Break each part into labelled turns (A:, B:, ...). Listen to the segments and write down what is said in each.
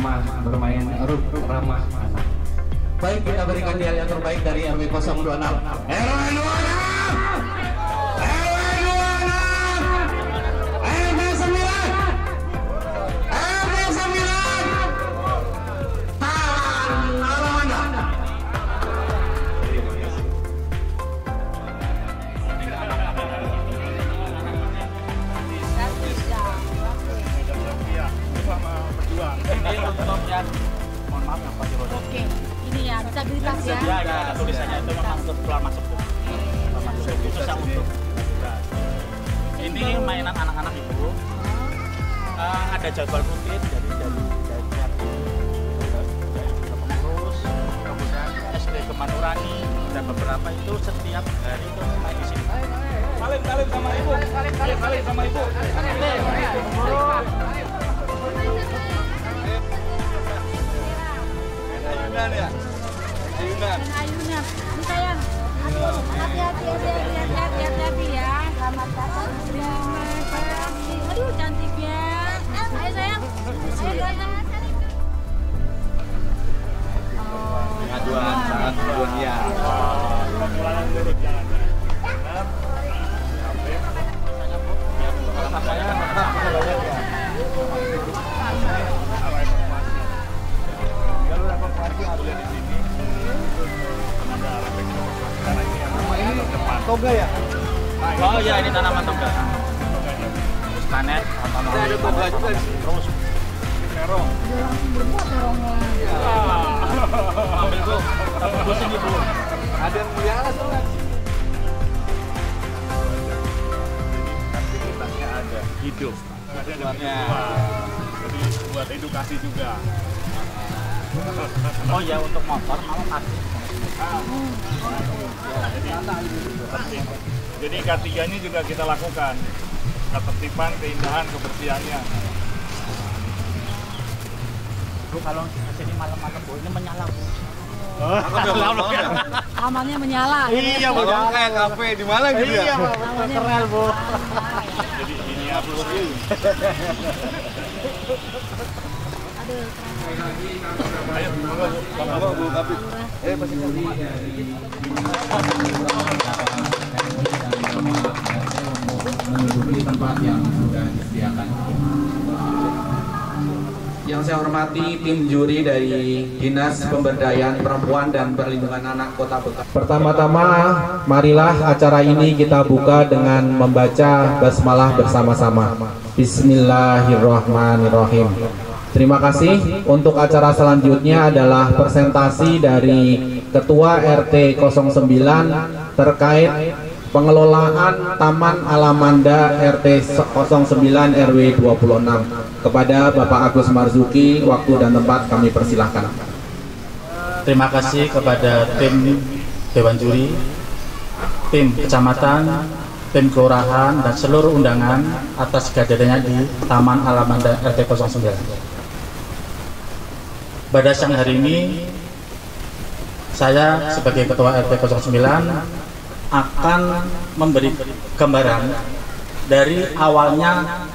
A: ramah bermain ramah anak. Baik, kita berikan dia yang terbaik dari RW 026. RW 26. Mohon maaf yang Pak Rodo.
B: Oke, ini ya disabilitas ya.
A: Ya, ada tulisannya itu memang untuk keluar masuk tuh. Susah untuk. Ini mainan anak-anak Ibu. Ada jadwal rutin dari pengurus, kemudian SD Kemanurani dan beberapa itu setiap hari itu main di sini. Salim sama Ibu. Salim sama Ibu. Ayunan ya? Ayunan.
B: Ayunan. Ini sayang. Aduh, hati-hati ya. Selamat datang. Terima kasih. Aduh, cantiknya. Ayo sayang.
A: Pengaduan saat dunia. Toga ya? Oh iya, ini tanaman toga. Terus panen, ada toga juga di sini. Terus terong.
B: Langsung berbuat terongnya.
A: Ambil Bu, tapi sini Bu. Ada yang melihara soalnya. Aktivitasnya ada hidup.
C: Ada jadi buat edukasi juga.
A: Oh ya, untuk motor mau parkir.
C: Jadi K3-nya juga kita lakukan. Ketertiban, keindahan, kebersihannya.
A: Bu, kalau sini malam-malam Bu, ini menyala Bu.
B: Amannya menyala.
A: Iya Bu, kayak kafe di Malang gitu ya.
B: Keren Bu.
C: Jadi ini apa sih?
B: Aduh,
C: Ayo, monggo Bu Kapit.
A: Pasti menduduki tempat yang sudah disediakan. Yang saya hormati tim juri dari Dinas Pemberdayaan Perempuan dan Perlindungan Anak Kota Bekasi. Pertama-tama, marilah acara ini kita buka dengan membaca basmalah bersama-sama. Bismillahirrahmanirrahim. Terima kasih. Untuk acara selanjutnya adalah presentasi dari Ketua RT 09 terkait pengelolaan Taman Alamanda RT 09 RW 26. Kepada Bapak Agus Marzuki, waktu dan tempat kami persilahkan.
D: Terima kasih kepada tim Dewan Juri, tim kecamatan, tim kelurahan, dan seluruh undangan atas kehadirannya di Taman Alamanda RT 09. Pada siang hari ini, saya sebagai Ketua RT 09 akan memberi gambaran dari awalnya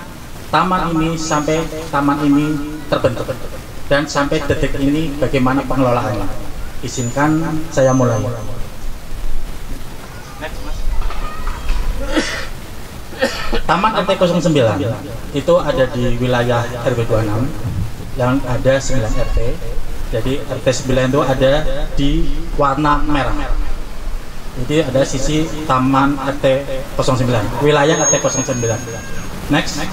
D: taman ini sampai taman ini terbentuk dan sampai detik ini bagaimana pengelolaannya. Izinkan saya mulai. Taman RT 09 itu ada di wilayah RW 26 yang ada 9 RT. Jadi RT 9 itu ada di warna merah. Jadi ada sisi Taman RT 09, wilayah RT 09. Next.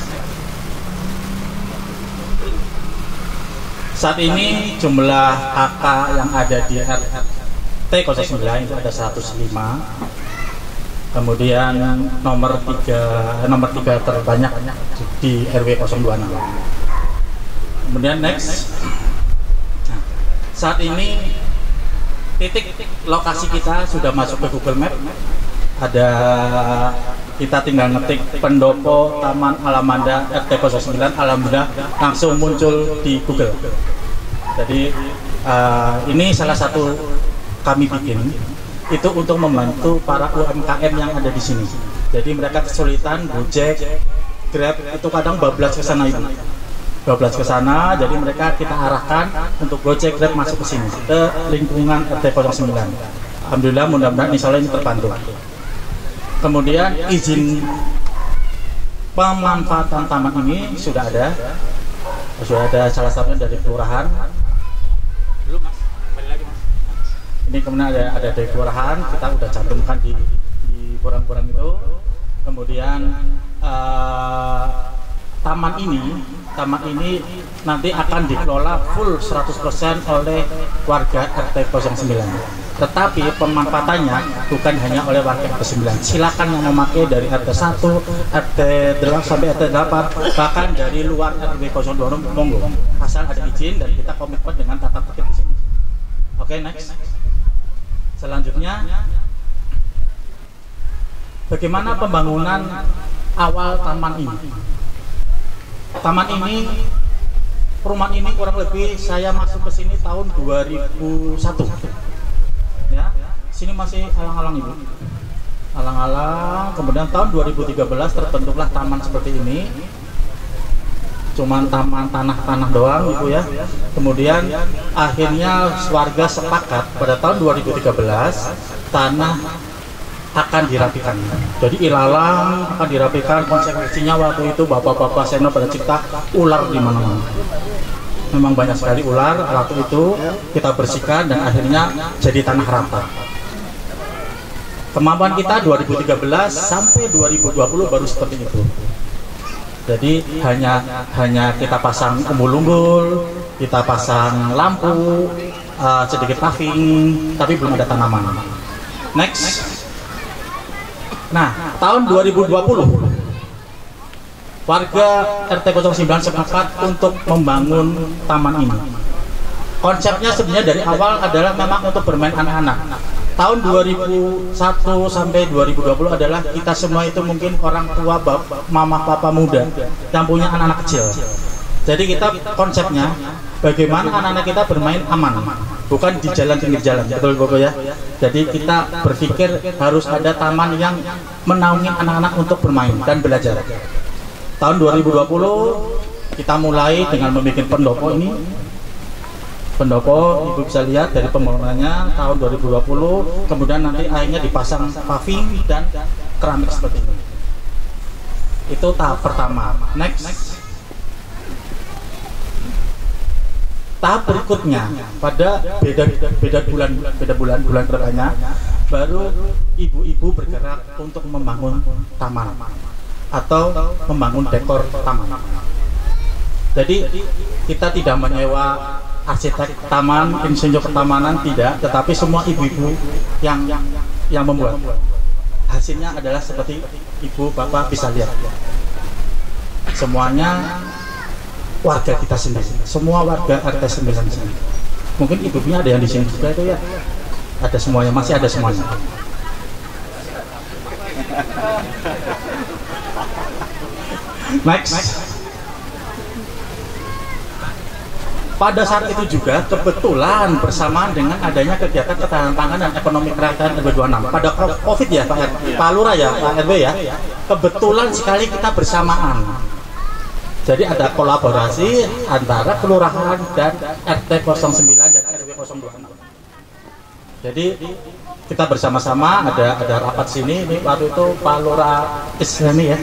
D: Saat ini jumlah KK yang ada di RT 09 itu ada 105. Kemudian nomor 3 terbanyak di RW 026. Kemudian next. Nah, saat ini titik lokasi kita sudah masuk ke Google Map. Ada, kita tinggal ngetik pendopo Taman Alamanda RT 09, alhamdulillah langsung muncul di Google. Jadi ini salah satu kami bikin itu untuk membantu para UMKM yang ada di sini. Jadi mereka kesulitan Gojek, Grab itu kadang bablas ke sana itu. 12 ke sana, jadi mereka kita arahkan untuk Gojek Grab masuk ke sini, ke lingkungan RT 09. Alhamdulillah, mudah-mudahan insya Allah ini terbantu. Kemudian izin pemanfaatan taman ini sudah ada salah satunya dari kelurahan. Ini kemudian ada dari kelurahan, kita udah cantumkan di borang-borang itu. Kemudian taman ini nanti akan dikelola full 100% oleh warga RT 09. Tetapi pemanfaatannya bukan hanya oleh warga RT 9. Silakan yang memakai dari RT 1, RT 8 sampai RT 8, bahkan dari luar RW 02 monggo. Asal ada izin dan kita komitmen dengan tata tertib di sini. Oke, next. Selanjutnya, bagaimana pembangunan awal taman ini? Taman ini, perumahan ini kurang lebih saya masuk ke sini tahun 2001. Ya, sini masih alang-alang ibu, alang-alang. Kemudian tahun 2013 terbentuklah taman seperti ini, cuman taman tanah doang ibu ya. Kemudian akhirnya warga sepakat pada tahun 2013 tanah akan dirapikan. Jadi ilalang akan dirapikan. Konsekuensinya waktu itu bapak-bapak senior pada cipta ular di mana-mana. Memang banyak sekali ular. Waktu itu kita bersihkan dan akhirnya jadi tanah rata. Kemampuan kita 2013 sampai 2020 baru seperti itu. Jadi hanya kita pasang umbul-umbul, kita pasang lampu, sedikit paving, tapi belum ada tanaman. Next. Nah, tahun 2020 warga RT 09 sepakat untuk membangun taman ini. Konsepnya sebenarnya dari awal adalah memang untuk bermain anak-anak. Tahun 2001 sampai 2020 adalah kita semua itu mungkin orang tua, mama, papa muda yang punya anak-anak kecil. Jadi kita konsepnya bagaimana anak-anak kita bermain aman, bukan di jalan pinggir jalan, betul Bapak ya. Jadi kita berpikir harus ada taman yang menaungi anak-anak untuk bermain dan belajar. Tahun 2020 kita mulai dengan membuat pendopo ini. Pendopo ibu bisa lihat dari pembangunannya tahun 2020, kemudian nanti akhirnya dipasang paving dan keramik seperti ini. Itu tahap pertama. Next. Tahap berikutnya pada beda bulan kedepannya baru ibu-ibu bergerak untuk membangun taman atau membangun dekor taman. Jadi kita tidak menyewa arsitek taman, insinyur pertamanan, tidak, tetapi semua ibu-ibu yang membuat. Hasilnya adalah seperti ibu bapak bisa lihat. Semuanya warga kita sendiri, semua warga RT 9 sendiri. Mungkin ibunya ada yang di sini juga itu ya. Ada semuanya, masih ada semuanya. Next. Pada saat itu juga kebetulan bersamaan dengan adanya kegiatan ketahanan pangan dan ekonomi kerakyatan RW 26 pada COVID ya Pak Lurah ya, Pak RW ya. Kebetulan sekali kita bersamaan. Jadi ada kolaborasi antara kelurahan dan RT 09 dan RW 026. Jadi kita bersama-sama ada rapat sini. Ini waktu itu Pak Lurah Islami ya.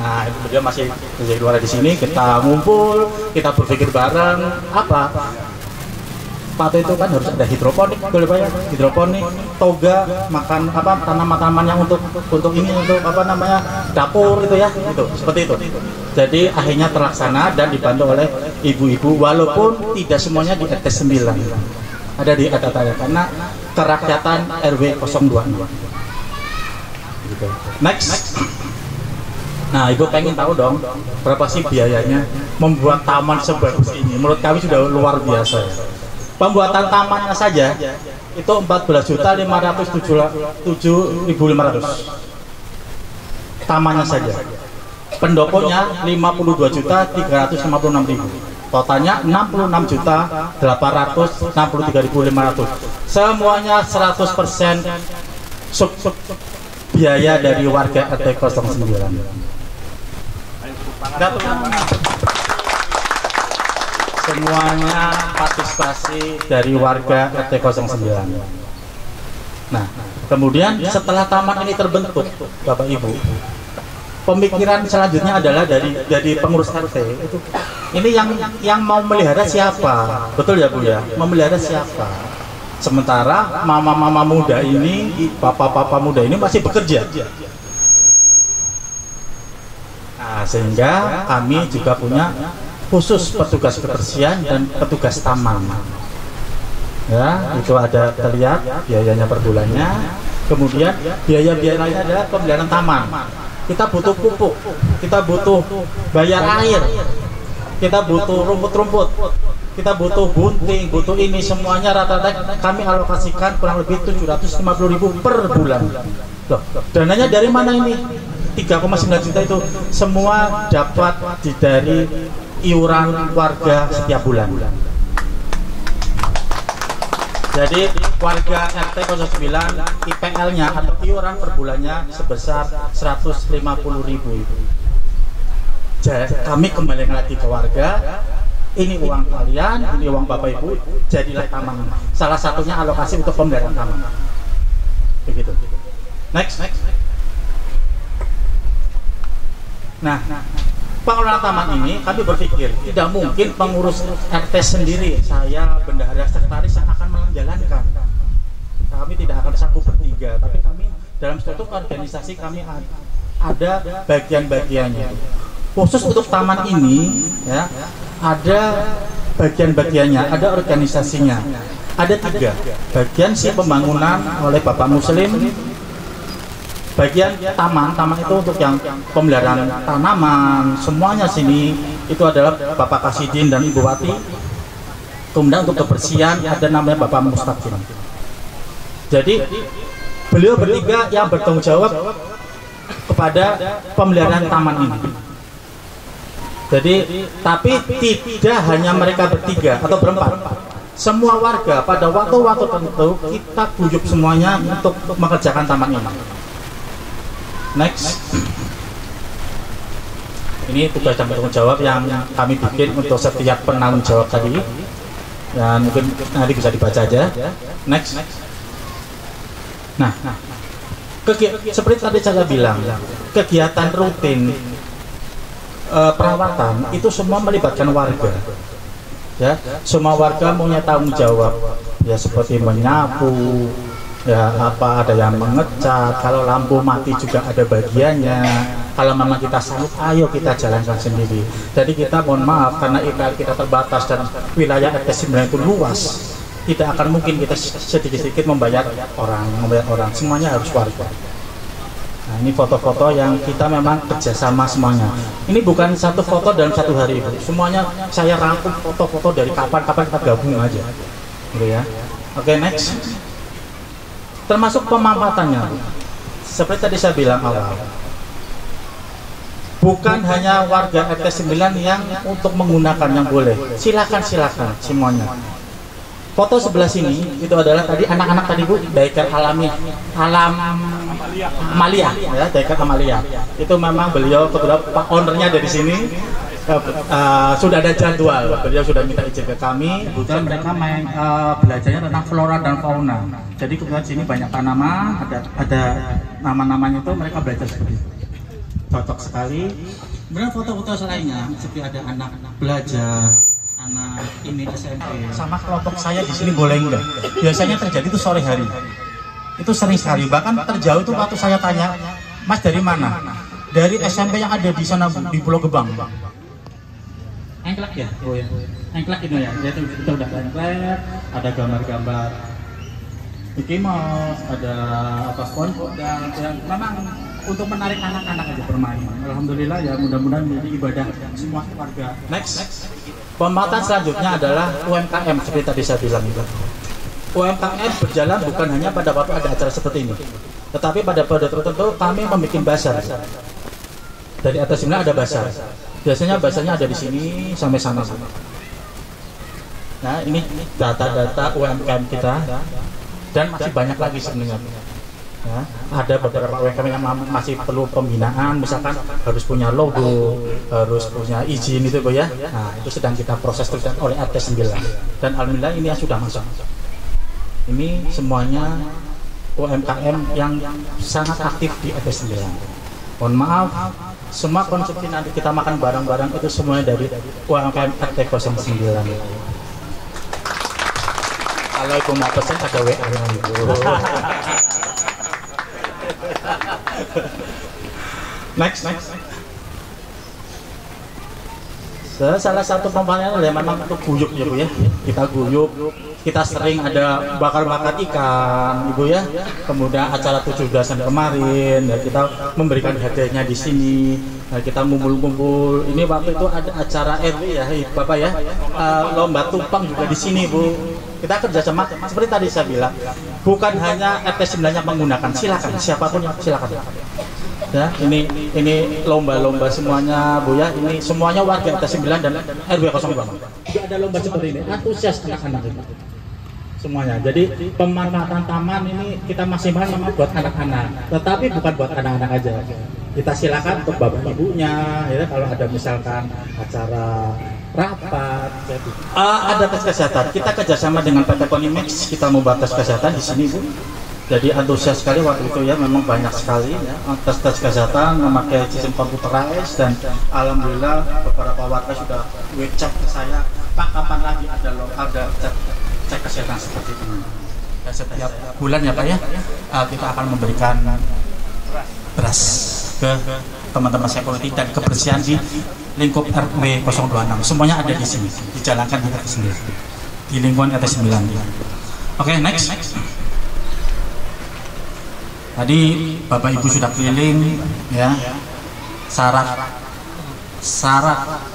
D: Nah, dia masih di luar di sini. Kita ngumpul, kita berpikir bareng apa. Waktu itu kan harus ada hidroponik, boleh bayar hidroponik, toga, makan apa tanaman-tanaman yang untuk ini untuk apa namanya dapur itu ya, itu seperti itu. Jadi akhirnya terlaksana dan dibantu oleh ibu-ibu walaupun tidak semuanya di RT 9. Ada di atas karena kerakyatan RW 02. Gitu. Next. Nah, ibu pengen tahu dong berapa sih biayanya membuat taman sebagus ini? Menurut kami sudah luar biasa. Pembuatan tamannya saja itu 14.507.500. Tamannya saja. Pendoponya 52.356.000. Totalnya 66.863.500. Semuanya 100% biaya dari warga RT 09. semuanya partisipasi dari warga RT 09. Nah, kemudian setelah taman ini terbentuk, Bapak Ibu, pemikiran selanjutnya adalah dari pengurus RT itu, ini yang mau melihara siapa? Betul ya Bu ya? Memelihara siapa? Sementara mama-mama muda ini, papa-papa muda ini masih bekerja. Nah, sehingga kami juga punya khusus petugas kebersihan dan petugas taman. Ya, itu ada terlihat biayanya per bulannya. Kemudian biaya-biaya lainnya adalah pemeliharaan taman. Kita butuh pupuk, kita butuh bayar air, kita butuh rumput-rumput, kita butuh bunting, butuh ini, semuanya rata-rata kami alokasikan kurang lebih 750.000 per bulan. Loh, dananya dari mana ini? 3,9 juta itu semua dapat dari iuran warga setiap bulan. Jadi warga RT 09 IPL-nya atau iuran per bulannya sebesar 150.000. Jadi kami kembali lagi ke warga, ini uang kalian, ini uang Bapak Ibu, jadilah taman. Salah satunya alokasi untuk pemeliharaan taman. Begitu. Next. Nah, pengelola taman ini kami berpikir tidak mungkin pengurus RT sendiri, saya bendahara sekretaris yang akan menjalankan. Kami tidak akan sanggup bertiga, tapi kami dalam struktur organisasi kami ada bagian-bagiannya. Khusus untuk taman ini ya, ada bagian-bagiannya, ada organisasinya. Ada 3 bagian si pembangunan oleh Bapak Muslim. Bagian taman itu untuk yang pemeliharaan tanaman, semuanya sini itu adalah Bapak Kasidin dan Ibu Wati. Kemudian untuk kebersihan ada namanya Bapak Mustaqim. Jadi beliau bertiga yang bertanggung jawab kepada pemeliharaan taman ini. Jadi tapi tidak hanya mereka bertiga atau berempat. Semua warga pada waktu-waktu tertentu kita bujuk semuanya untuk mengerjakan taman ini. Next, ini tugas dan tanggung jawab yang kami bikin untuk setiap penanggung jawab tadi, dan mungkin nanti bisa dibaca aja. Next. Nah, seperti tadi saya bilang, kegiatan rutin perawatan itu semua melibatkan warga. Ya, semua warga punya tanggung jawab. Ya, seperti menyapu. Ya, ada yang mengecat, kalau lampu mati juga ada bagiannya. Kalau memang kita sanggup, ayo kita jalankan sendiri. Jadi kita mohon maaf karena IPL kita terbatas dan wilayah RT 9 itu luas, tidak akan mungkin kita sedikit-sedikit membayar orang, semuanya harus warga. Nah, ini foto-foto yang kita memang kerjasama semuanya. Ini bukan satu foto dalam satu hari, semuanya saya rangkum foto-foto dari kapan-kapan kita gabung aja, gitu ya. Oke, next. Termasuk pemanfaatannya, seperti tadi saya bilang awal, bukan hanya warga RT 9 yang untuk menggunakan yang boleh, silakan semuanya. Foto sebelah sini itu adalah tadi anak-anak tadi Bu, Daiker Amalia ya, Daiker Amalia. Itu memang beliau kebetulan Pak ownernya dari sini. Sudah ada jadwal, beliau sudah minta izin ke kami. Kebetulan mereka belajarnya tentang flora dan fauna. Jadi kebetulan sini banyak tanaman, ada nama-namanya itu mereka belajar seperti itu. Cocok sekali. Kemudian foto-foto selainnya seperti ada anak belajar, anak ini SMP. Sama kelompok saya di sini boleh enggak? Biasanya terjadi itu sore hari. Itu sering sekali. Bahkan terjauh itu waktu saya tanya, Mas dari mana? Dari SMP yang ada di sana di Pulau Gebang. Engklek ya? Oh ya, engklek ini ya. Jadi kita udah engklek, ada gambar-gambar Mickey Mouse, ada apa SpongeBob, dan memang untuk menarik anak-anak aja bermain. Alhamdulillah ya, mudah-mudahan menjadi ibadah semua warga. Next, pembahasan selanjutnya adalah UMKM seperti tadi saya bilang itu. UMKM berjalan bukan hanya pada waktu ada acara seperti ini, tetapi pada tertentu kami membuat bazar. Dari atas sini ada bazar. Biasanya bazarnya ada di sini sampai sana. Nah, ini data-data UMKM kita dan masih banyak lagi sebenarnya. Ya, ada beberapa UMKM yang masih perlu pembinaan, misalkan harus punya logo, harus punya izin itu Bu ya. Nah, itu sedang kita proses terus oleh RT 9. Dan alhamdulillah ini yang sudah masuk. Ini semuanya UMKM yang sangat aktif di RT 9. Mohon maaf, semua konsumsi nanti kita makan barang-barang itu semuanya dari UMKM RT 09. Kalau Ibu mau pesen ada WA-nya Ibu. Next. Salah satu pemanfaatan adalah memang untuk guyup ya Bu ya. Kita guyup, kita sering ada bakar-bakar ikan Ibu ya. Kemudian acara 17-an kemarin ya, kita memberikan hadiahnya di sini. Nah, kita ngumpul-ngumpul. Ini waktu itu ada acara RW ya Bapak ya. Lomba tumpang juga di sini Bu. Kita kerjasama seperti tadi saya bilang, bukan hanya RT 9 yang menggunakan, silakan siapapun yang silakan. Ya, ini lomba-lomba semuanya Bu ya. Ini semuanya warga RT 9 dan RW 02. Juga ada lomba seperti ini, antusias anak-anak ini. Semuanya. Jadi pemanfaatan taman ini kita maksimal memang buat anak-anak, tetapi bukan buat anak-anak aja. Kita silakan untuk bapak ibunya, ya kalau ada misalkan acara rapat, ada tes kesehatan. Kita kerjasama dengan PT Konimax, kita membuat tes kesehatan di sini Bu. Jadi antusias sekali waktu itu ya, memang banyak sekali ya, tes kesehatan memakai sistem computerized dan alhamdulillah beberapa warga sudah WhatsApp ke saya, Pak kapan lagi ada cek kesehatan seperti ini. Ya, setiap bulan ya Pak ya, kita akan memberikan beras ke teman-teman security dan kebersihan di lingkup RW 026. Semuanya ada di sini, dijalankan di RT 9, di lingkungan RT 9. Oke, next. Tadi Bapak Ibu sudah keliling ya, syarat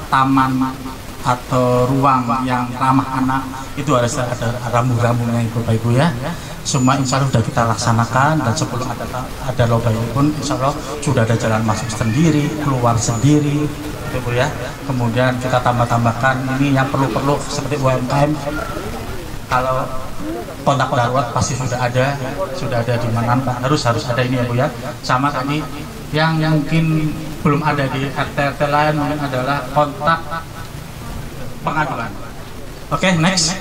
D: taman atau ruang yang ramah anak itu harus ada rambu-rambunya Bapak Ibu ya. Semua insya Allah sudah kita laksanakan, dan sebelum ada lomba ini pun insya Allah sudah ada jalan masuk sendiri, keluar sendiri Ibu ya. Kemudian kita tambahkan ini yang perlu seperti UMKM, kalau kontak darurat pasti sudah ada di mana harus ada ini ya Bu ya. Sama tadi yang mungkin belum ada di RT lain mungkin adalah kontak pengaduan. Oke, next.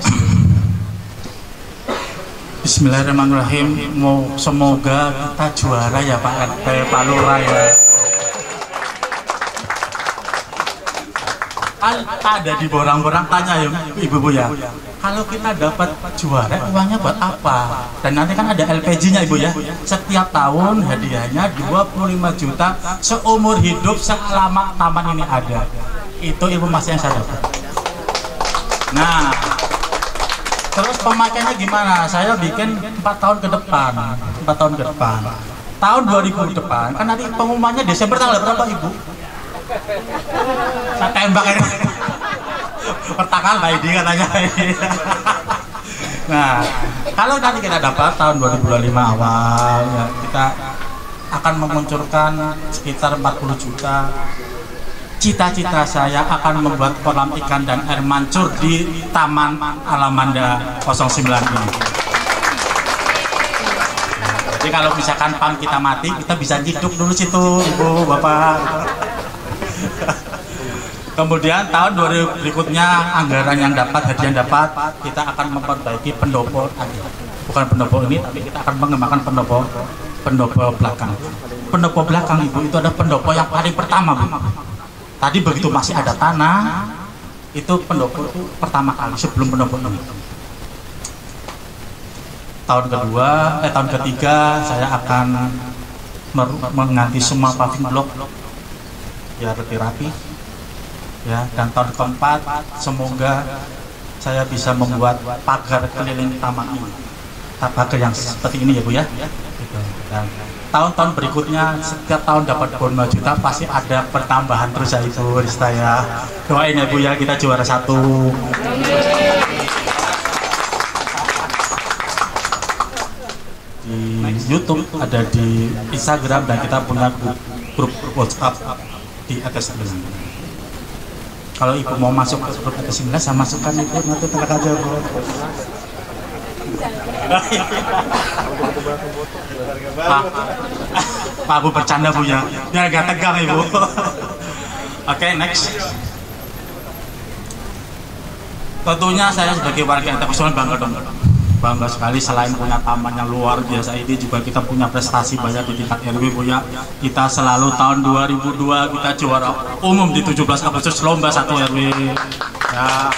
D: Bismillahirrahmanirrahim. Semoga kita juara ya Pak RT, Pak Lurah ya. Ada di borang-borang tanya ya Ibu Bu ya. Kalau kita dapat juara uangnya buat apa? Dan nanti kan ada LPG-nya Ibu ya. Setiap tahun hadiahnya 25 juta seumur hidup selama taman ini ada. Itu informasi yang saya dapat. Nah, terus pemakaiannya gimana? Saya bikin 4 tahun ke depan. Tahun 2000 ke depan, kan nanti pengumumannya Desember tanggal berapa Ibu? Saya tembak ini. Pertanggal Pak Idi katanya. Nah, kalau nanti kita dapat tahun 2025 awal, ya, kita akan memunculkan sekitar 40 juta. Cita-cita saya akan membuat kolam ikan dan air mancur di Taman Alamanda 09 ini. Jadi kalau misalkan PAM kita mati, kita bisa hidup dulu situ, Ibu, Bapak. Kemudian tahun 2000 berikutnya anggaran yang dapat, hadiah yang dapat, kita akan memperbaiki pendopo tadi. Bukan pendopo ini, tapi kita akan mengembangkan pendopo belakang. Pendopo belakang Ibu itu ada pendopo yang paling pertama Bu. Tadi begitu masih ada tanah, itu pendopo itu pertama kali sebelum pendopo ini. Tahun ketiga saya akan mengganti semua paving block biar lebih rapi. Ya, dan tahun keempat semoga saya bisa membuat pagar keliling taman ini, pagar yang seperti ini ya Bu ya. Dan tahun-tahun berikutnya setiap tahun dapat bonus 5 juta, pasti ada pertambahan terus ya Ibu Rista ya. Doain ya Bu ya, kita juara 1. Di YouTube, ada di Instagram, dan kita punya grup WhatsApp di atas ini. Kalau Ibu mau masuk ke grup atas 9, saya masukkan Ibu, nanti tenang aja Bu. Pak Bu bercanda Bu ya, biar agak tegang Ibu. Oke, next. Tentunya saya sebagai warga internasional bangga dong. Bangga sekali, selain punya taman yang luar biasa ini juga kita punya prestasi banyak di tingkat RW Bu ya. Kita selalu tahun 2002 kita juara umum di 17 Agustus lomba 1 RW ya.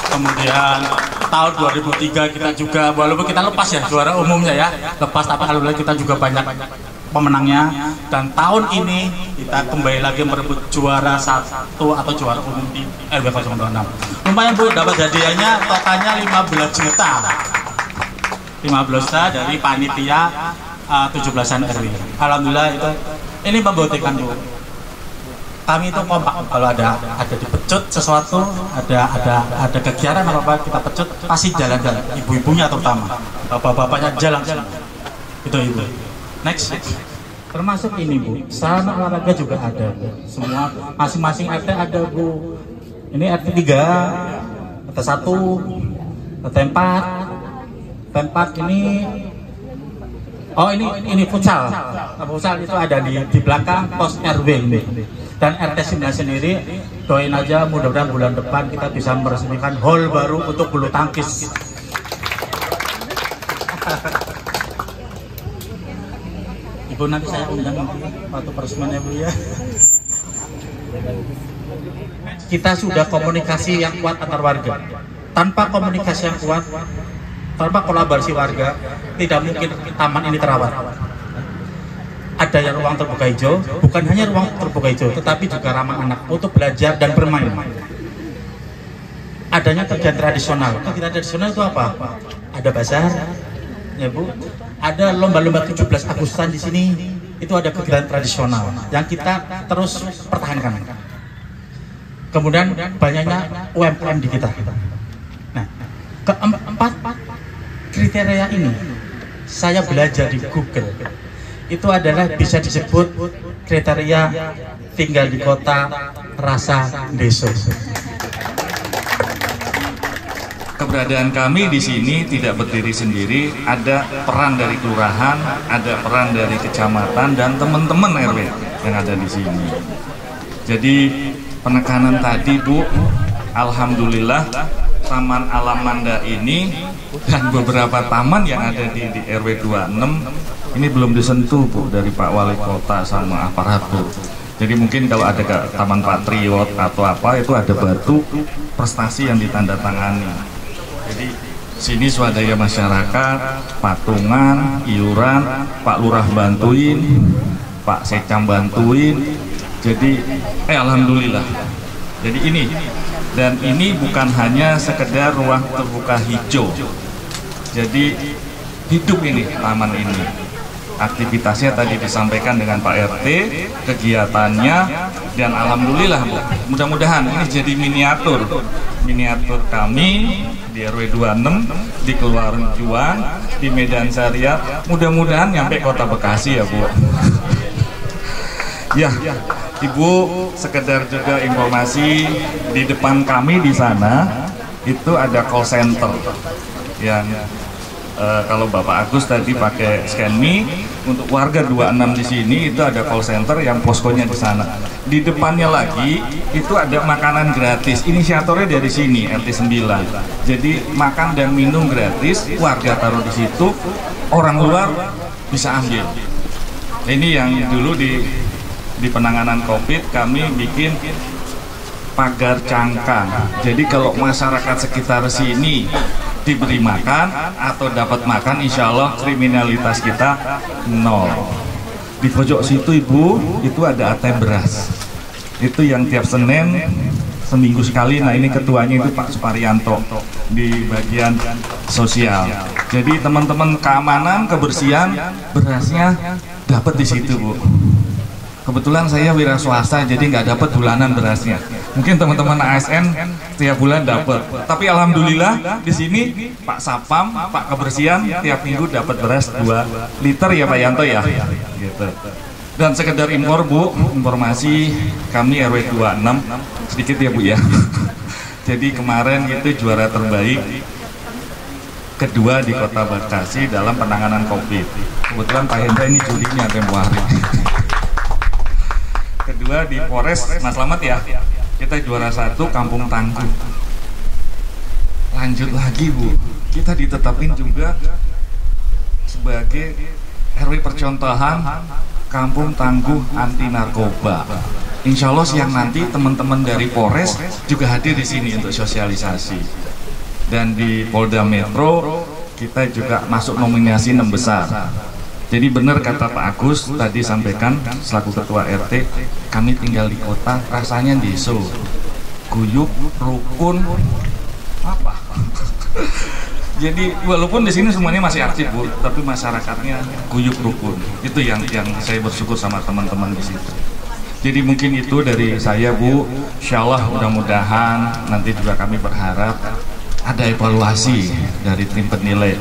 D: Kemudian tahun 2003 kita juga, walaupun kita lepas ya juara umumnya ya, lepas, tapi alhamdulillah kita juga banyak pemenangnya. Dan tahun ini kita kembali lagi merebut juara 1 atau juara umum di RW 026. Lumayan Bu, dapat hadiahnya totalnya 15 juta. 15 juta dari panitia 17-an RW. Alhamdulillah itu ini membuktikan Bu. Kami itu kompak, kalau ada dipecut sesuatu, ada kegiatan apa kita pecut pasti jalan-jalan, ibu-ibunya terutama, bapak-bapaknya jalan itu Ibu. Next. Termasuk ini Bu, sarana olahraga juga ada Bu. Semua masing-masing RT ada Bu. Ini RT 3, RT 1, RT 4 ini. Oh ini futsal. Futsal itu ada di belakang pos RW ini. Dan RT 9 sendiri doain aja mudah-mudahan bulan depan kita bisa meresmikan hall baru untuk bulu tangkis. Ibu nanti saya undang waktu peresmiannya Bu ya. Kita sudah komunikasi yang kuat antar warga. Tanpa komunikasi yang kuat, tanpa kolaborasi warga, tidak mungkin taman ini terawat. Ada yang ruang terbuka hijau, bukan hanya ruang terbuka hijau, tetapi juga ramah anak untuk belajar dan bermain. Adanya kegiatan tradisional. Kegiatan tradisional itu apa? Ada bazar, ya Bu. Ada lomba-lomba 17 Agustusan di sini. Itu ada kegiatan tradisional yang kita terus pertahankan. Kemudian banyaknya UMKM di kita. Nah, keempat kriteria ini saya belajar di Google. Itu adalah bisa disebut kriteria tinggal di kota rasa desa.
C: Keberadaan kami di sini tidak berdiri sendiri, ada peran dari kelurahan, ada peran dari kecamatan dan teman-teman RW yang ada di sini. Jadi penekanan tadi Bu, alhamdulillah Taman Alam Manda ini dan beberapa taman yang ada di RW 26 ini belum disentuh Bu dari Pak Wali Kota sama aparatur. Jadi mungkin kalau ada ke Taman Patriot atau apa itu ada batu prestasi yang ditandatangani. Jadi sini swadaya masyarakat, patungan, iuran, Pak Lurah bantuin, Pak Secam bantuin. Jadi alhamdulillah. Jadi ini, dan ini bukan hanya sekedar ruang terbuka hijau. Jadi hidup ini taman ini. Aktivitasnya tadi disampaikan dengan Pak RT, kegiatannya, dan alhamdulillah Bu, mudah-mudahan ini jadi miniatur kami di RW 26, di Keluaran Juang, di Medan Syariah, mudah-mudahan nyampe Kota Bekasi ya Bu. Ya, Ibu, sekedar juga informasi di depan kami di sana itu ada call center yang kalau Bapak Agus tadi pakai ScanMe, untuk warga 26 di sini itu ada call center yang poskonya di sana. Di depannya lagi itu ada makanan gratis. Inisiatornya dari sini RT 9. Jadi makan dan minum gratis, warga taruh di situ, orang luar bisa ambil. Ini yang dulu di penanganan COVID kami bikin pagar cangkang. Jadi kalau masyarakat sekitar sini diberi makan atau dapat makan, insya Allah kriminalitas kita nol. Di pojok situ Ibu, itu ada ATM beras. Itu yang tiap Senin seminggu sekali. Nah ini ketuanya itu Pak Suparyanto di bagian sosial. Jadi teman-teman keamanan, kebersihan, berasnya dapat di situ Bu. Kebetulan saya wira swasta, jadi nggak dapat bulanan berasnya. Mungkin teman-teman ASN tiap bulan dapat. Tapi alhamdulillah di sini Pak Sapam, Pak Kebersihan tiap minggu dapat beras 2 liter ya Pak Yanto ya. Gitu. Dan sekedar impor Bu, informasi kami RW 26 sedikit ya Bu ya. Jadi kemarin itu juara terbaik kedua di Kota Bekasi dalam penanganan COVID. Kebetulan Pak Hendra ini jurinya tempo hari. Kedua di Polres, Mas Slamet ya, kita juara 1 Kampung Tangguh. Lanjut lagi Bu, kita ditetapin juga sebagai RW percontohan Kampung Tangguh Anti Narkoba. Insya Allah siang nanti teman-teman dari Polres juga hadir di sini untuk sosialisasi. Dan di Polda Metro kita juga masuk nominasi 6 besar. Jadi benar kata Pak Agus tadi sampaikan selaku Ketua RT, kami tinggal di kota rasanya deso, guyup, rukun, apa? Jadi walaupun di sini semuanya masih aktif Bu, tapi masyarakatnya guyup rukun. Itu yang saya bersyukur sama teman-teman di situ. Jadi mungkin itu dari saya Bu. Insya Allah mudah-mudahan nanti juga kami berharap ada evaluasi dari tim penilai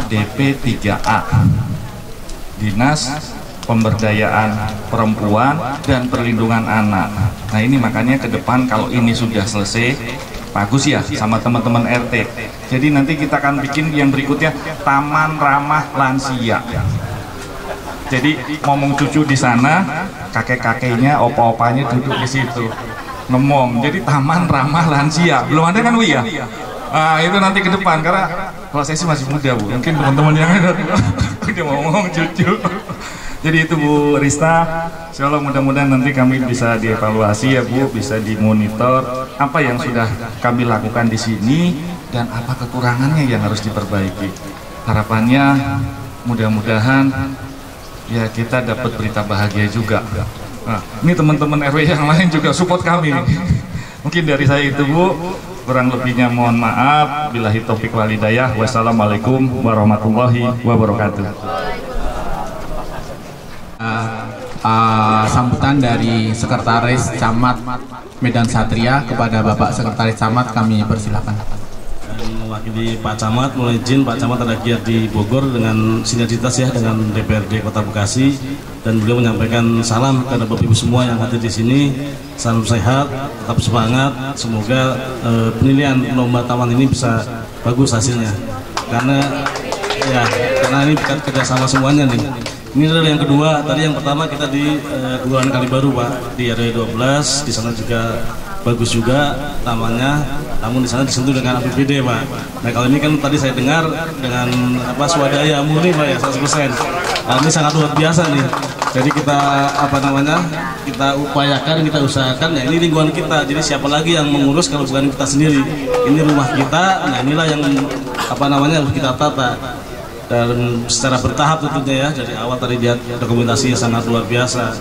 C: DP 3A, Dinas Pemberdayaan Perempuan dan Perlindungan Anak. Nah ini makanya ke depan kalau ini sudah selesai, bagus ya sama teman-teman RT. Jadi nanti kita akan bikin yang berikutnya Taman Ramah Lansia. Jadi ngomong cucu di sana, kakek-kakeknya, opa-opanya duduk di situ ngomong. Jadi Taman Ramah Lansia belum ada kan Bu ya? Itu nanti ke depan, karena kalau saya sih masih muda Bu, mungkin teman-teman yang ada udah mau ngomong cucu. Jadi itu Bu Rista, insya Allah mudah-mudahan nanti kami bisa dievaluasi ya Bu, bisa dimonitor apa yang sudah kami lakukan di sini dan apa kekurangannya yang harus diperbaiki. Harapannya mudah-mudahan ya kita dapat berita bahagia juga. Nah, ini teman-teman RW yang lain juga support kami. Mungkin dari saya itu Bu, kurang lebihnya mohon maaf. Billahi taufik wal hidayah. Wassalamualaikum warahmatullahi wabarakatuh.
A: Sambutan dari Sekretaris Camat Medan Satria kepada Bapak Sekretaris Camat kami persilakan.
E: Mewakili Pak Camat, mohon izin Pak Camat ada giat di Bogor dengan sinergitas ya dengan DPRD Kota Bekasi, dan beliau menyampaikan salam kepada Bapak Ibu semua yang hadir di sini. Salam sehat, tetap semangat. Semoga penilaian lomba taman ini bisa bagus hasilnya. Karena ini bukan kerjasama semuanya nih. Ini adalah yang kedua. Tadi yang pertama kita di Kelurahan Kalibaru Pak, di RW 12. Di sana juga bagus juga tamannya, namun di sana disentuh dengan APBD Pak. Nah kalau ini kan tadi saya dengar dengan swadaya murni Pak ya 100%. Nah, ini sangat luar biasa nih. Jadi kita kita upayakan, kita usahakan. Ya ini lingkungan kita. Jadi siapa lagi yang mengurus kalau bukan kita sendiri? Ini rumah kita. Nah inilah yang harus kita tata. Dan secara bertahap tentunya ya. Dari awal tadi lihat dokumentasinya sangat luar biasa.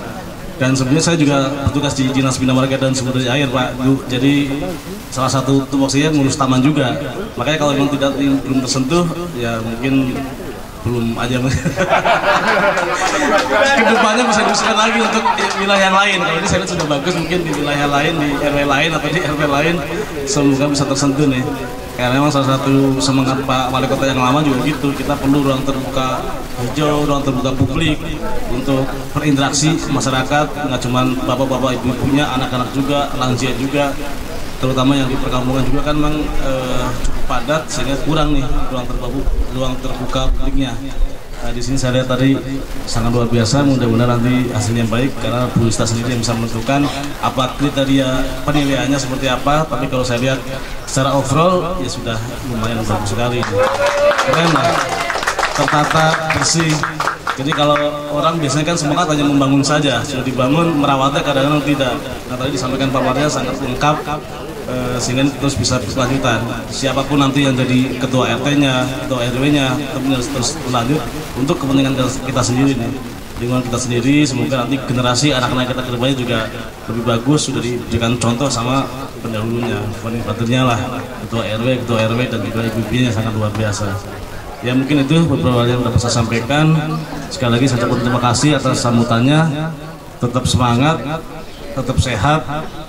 E: Dan sebenarnya saya juga bertugas di Dinas Bina Marga dan Sumber Daya Air Pak. Jadi salah satu tupoksinya ngurus taman juga. Makanya kalau memang belum tersentuh, ya mungkin belum aja. Kedepannya bisa diusahakan lagi untuk wilayah yang lain. Kalau ini saya lihat sudah bagus, mungkin di wilayah lain, di RW lain atau di RW lain, semoga bisa tersentuh nih. Karena memang salah satu semangat Pak Wali Kota yang lama juga gitu, kita perlu ruang terbuka hijau, ruang terbuka publik untuk berinteraksi masyarakat, nggak cuma bapak-bapak, ibu-ibunya, anak-anak juga, lansia juga, terutama yang di perkampungan juga kan memang cukup padat sehingga kurang nih ruang terbuka publiknya. Nah, di sini saya lihat tadi sangat luar biasa. Mudah-mudahan nanti hasilnya baik karena Bu Rista sendiri yang bisa menentukan apa kriteria penilaiannya seperti apa. Tapi kalau saya lihat secara overall ya sudah lumayan bagus sekali. Keren lah, tertata, bersih. Jadi kalau orang biasanya kan semangat hanya membangun saja, sudah dibangun, merawatnya kadang-kadang tidak. Nah tadi disampaikan Pak Warnya sangat lengkap. Sehingga terus bisa berkelanjutan. Siapapun nanti yang jadi ketua RT-nya, ketua RW-nya, harus terus berlanjut untuk kepentingan kita sendiri nih, lingkungan kita sendiri. Semoga nanti generasi anak-anak kita kedepannya juga lebih bagus, sudah diberikan contoh sama pendahulunya, pendahulunya lah, ketua RW dan juga ibu-ibunya sangat luar biasa. Ya mungkin itu beberapa hal yang dapat saya sampaikan. Sekali lagi saya ucapkan terima kasih atas sambutannya. Tetap semangat, tetap sehat.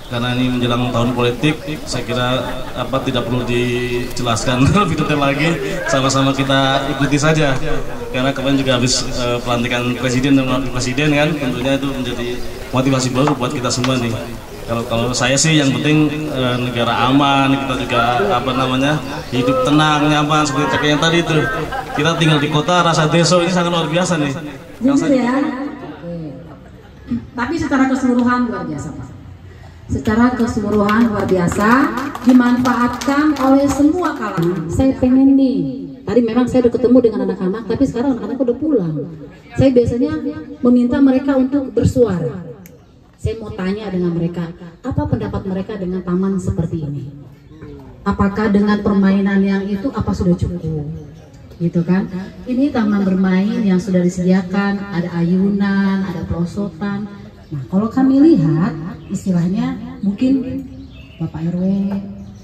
E: Karena ini menjelang tahun politik, saya kira tidak perlu dijelaskan lebih detail lagi, sama-sama kita ikuti saja. Karena kemarin juga habis pelantikan presiden dan wakil presiden kan, tentunya itu menjadi motivasi baru buat kita semua nih. Kalau saya sih yang penting negara aman, kita juga hidup tenang, nyaman seperti kakek yang tadi itu. Kita tinggal di kota, rasa desa ini sangat luar biasa nih.
F: Jujur ya. Tapi secara keseluruhan luar biasa Pak. Secara keseluruhan luar biasa, dimanfaatkan oleh semua kalangan. Saya pengen nih, tadi memang saya udah ketemu dengan anak-anak, tapi sekarang anak-anak udah pulang. Saya biasanya meminta mereka untuk bersuara. Saya mau tanya dengan mereka, apa pendapat mereka dengan taman seperti ini? Apakah dengan permainan yang itu apa sudah cukup? Gitu kan? Ini taman bermain yang sudah disediakan, ada ayunan, ada pelosotan. Nah, kalau kami lihat, istilahnya mungkin Bapak RW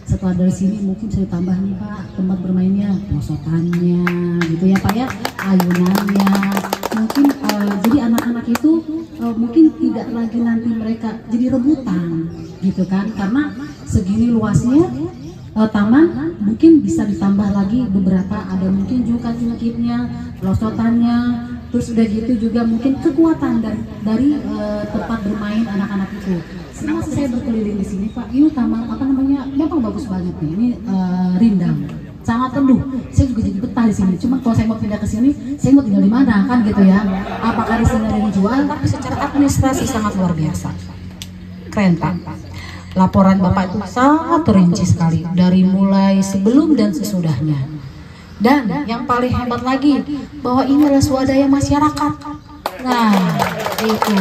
F: setelah dari sini mungkin saya tambah nih Pak tempat bermainnya, pelosotannya, gitu ya Pak ya, ayunannya. Mungkin jadi anak-anak itu mungkin tidak lagi nanti mereka jadi rebutan gitu kan, karena segini luasnya taman mungkin bisa ditambah lagi beberapa, ada mungkin juga kaki-kakinya, pelosotannya, terus udah gitu juga mungkin kekuatan dari tempat bermain anak-anak itu. Semasa saya berkeliling di sini Pak, ini taman memang bagus banget nih, ini rindang, sangat teduh. Saya juga jadi betah di sini. Cuma kalau saya mau pindah ke sini, saya mau tinggal di mana kan gitu ya? Apakah di sini ada yang jual? Tapi secara administrasi sangat luar biasa. Keren Pak. Laporan Bapak itu sangat rinci sekali dari mulai sebelum dan sesudahnya. Dan yang paling hebat lagi bahwa ini adalah swadaya masyarakat. Nah, itu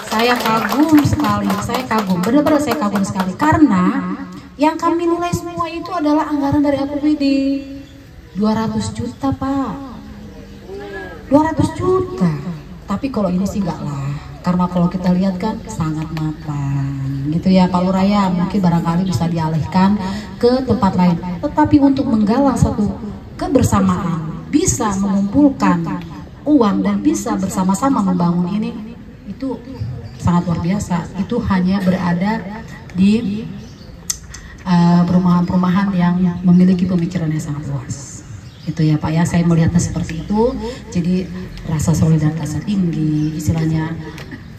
F: saya kagum sekali. Saya kagum, benar-benar saya kagum sekali karena yang kami nilai semua itu adalah anggaran dari APBD 200 juta Pak, 200 juta. Tapi kalau ini sih enggak lah, karena kalau kita lihat kan sangat mapan gitu ya Pak Luraya, mungkin barangkali bisa dialihkan ke tempat lain. Tetapi untuk menggalang satu kebersamaan, bisa mengumpulkan uang dan bisa bersama-sama membangun ini, itu sangat luar biasa. Itu hanya berada di perumahan-perumahan yang memiliki pemikiran yang sangat luas. Itu ya Pak ya, saya melihatnya seperti itu. Jadi rasa solidaritasnya tinggi, istilahnya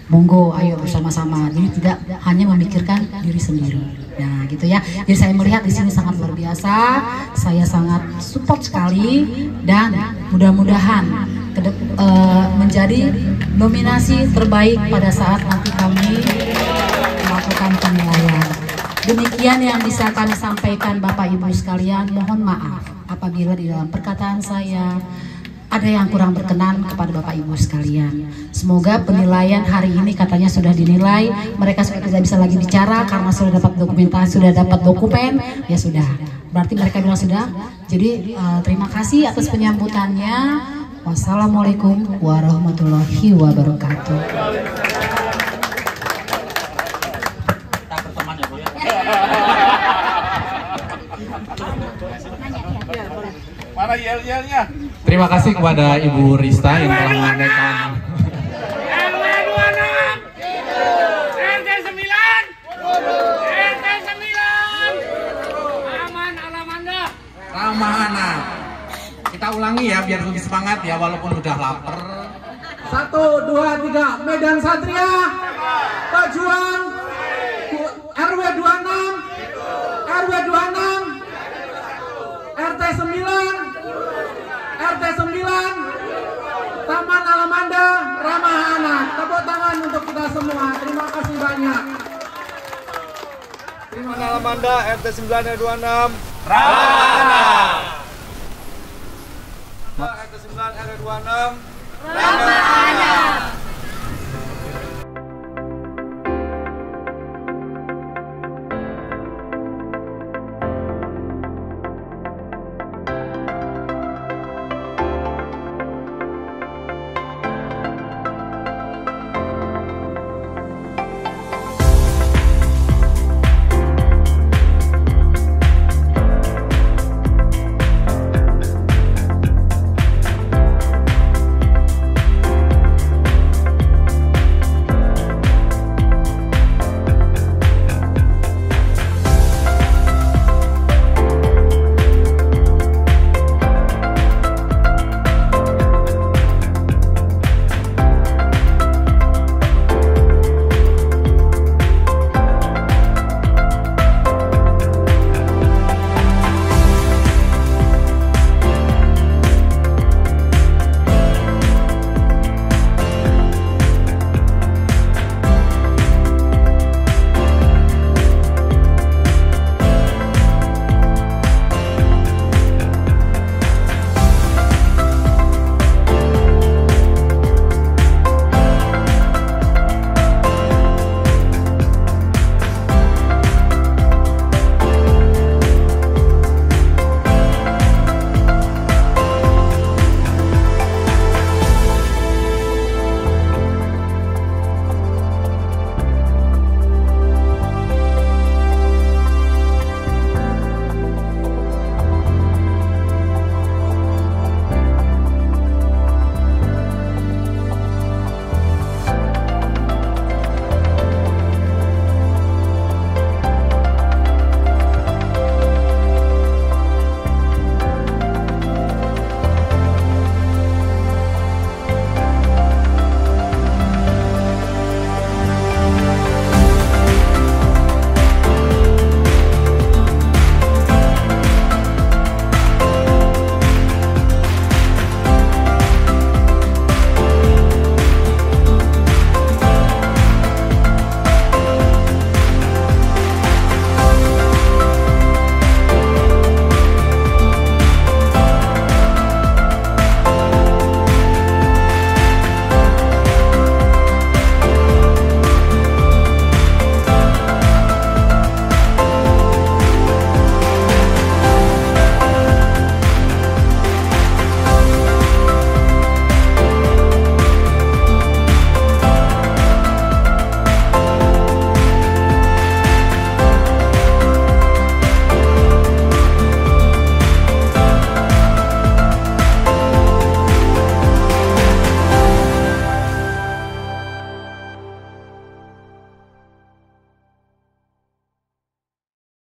F: monggo ayo bersama-sama. Jadi tidak hanya memikirkan diri sendiri. Nah gitu ya. Jadi saya melihat di sini sangat luar biasa. Saya sangat support sekali dan mudah-mudahan menjadi nominasi terbaik pada saat nanti kami melakukan penilaian. Demikian yang bisa kami sampaikan Bapak Ibu sekalian. Mohon maaf apabila di dalam perkataan saya ada yang kurang berkenan kepada Bapak Ibu sekalian. Semoga penilaian hari ini katanya sudah dinilai, mereka sudah tidak bisa lagi bicara karena sudah dapat dokumentasi, sudah dapat dokumen, ya sudah. Berarti mereka bilang sudah. Jadi terima kasih atas penyambutannya. Wassalamualaikum warahmatullahi wabarakatuh.
C: Mana yel-yelnya?
A: Terima kasih kepada Ibu Rista yang telah mengadakan
G: RW 26 RT 9 Aman Alamanda
A: ramah anak. Kita ulangi ya biar lebih semangat ya walaupun udah lapar. 1, 2, 3 Medan Satria Pejuang RW 26 RW 26 RT 9 RT 9 Taman Alamanda ramah anak. Tepuk tangan untuk kita semua. Terima kasih banyak.
H: Taman Alamanda RT 9 RW 26
C: ramah anak.
H: RT 9 RW 26
F: Ramah